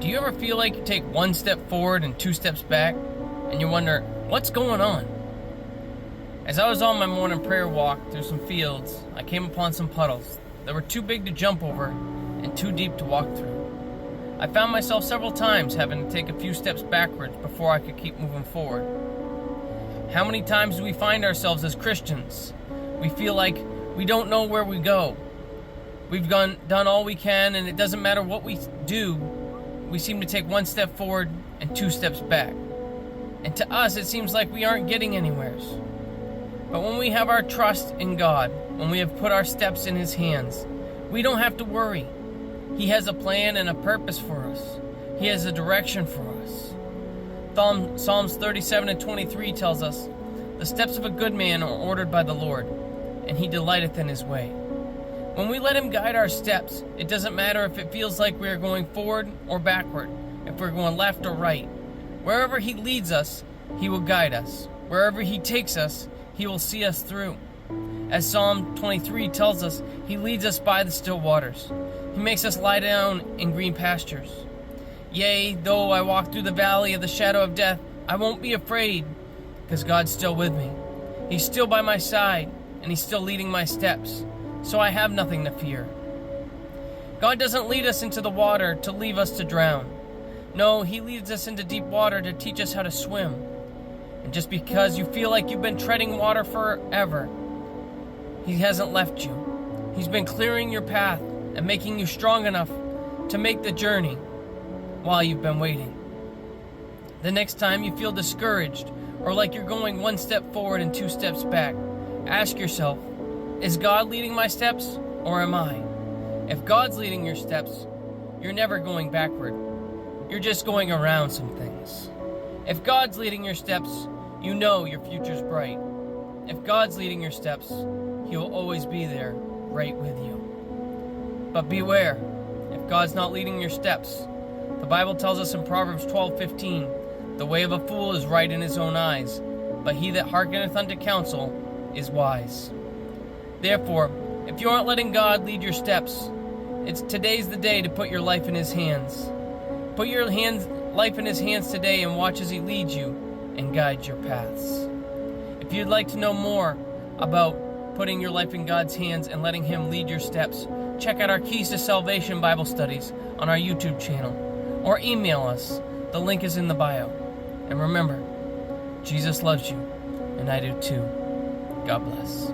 Do you ever feel like you take one step forward and two steps back, and you wonder, what's going on? As I was on my morning prayer walk through some fields, I came upon some puddles that were too big to jump over and too deep to walk through. I found myself several times having to take a few steps backwards before I could keep moving forward. How many times do we find ourselves as Christians? We feel like we don't know where we go. We've done all we can, and it doesn't matter what we do, we seem to take one step forward and two steps back. And to us, it seems like we aren't getting anywhere. But when we have our trust in God, when we have put our steps in His hands, we don't have to worry. He has a plan and a purpose for us. He has a direction for us. Psalms 37:23 tells us, "The steps of a good man are ordered by the Lord, and He delighteth in His way." When we let Him guide our steps, it doesn't matter if it feels like we are going forward or backward, if we're going left or right. Wherever He leads us, He will guide us. Wherever He takes us, He will see us through. As Psalm 23 tells us, He leads us by the still waters. He makes us lie down in green pastures. Yea, though I walk through the valley of the shadow of death, I won't be afraid, because God's still with me. He's still by my side, and He's still leading my steps, so I have nothing to fear. God doesn't lead us into the water to leave us to drown. No, He leads us into deep water to teach us how to swim. And just because you feel like you've been treading water forever, He hasn't left you. He's been clearing your path and making you strong enough to make the journey while you've been waiting. The next time you feel discouraged or like you're going one step forward and two steps back, ask yourself, is God leading my steps or am I? If God's leading your steps, you're never going backward. You're just going around some things. If God's leading your steps, you know your future's bright. If God's leading your steps, He will always be there, right with you. But beware, if God's not leading your steps, the Bible tells us in Proverbs 12:15, "The way of a fool is right in his own eyes, but he that hearkeneth unto counsel is wise." Therefore, if you aren't letting God lead your steps, today's the day to put your life in His hands. Put your life in His hands today and watch as He leads you and guides your paths. If you'd like to know more about putting your life in God's hands and letting Him lead your steps, check out our Keys to Salvation Bible studies on our YouTube channel, or email us. The link is in the bio. And remember, Jesus loves you, and I do too. God bless.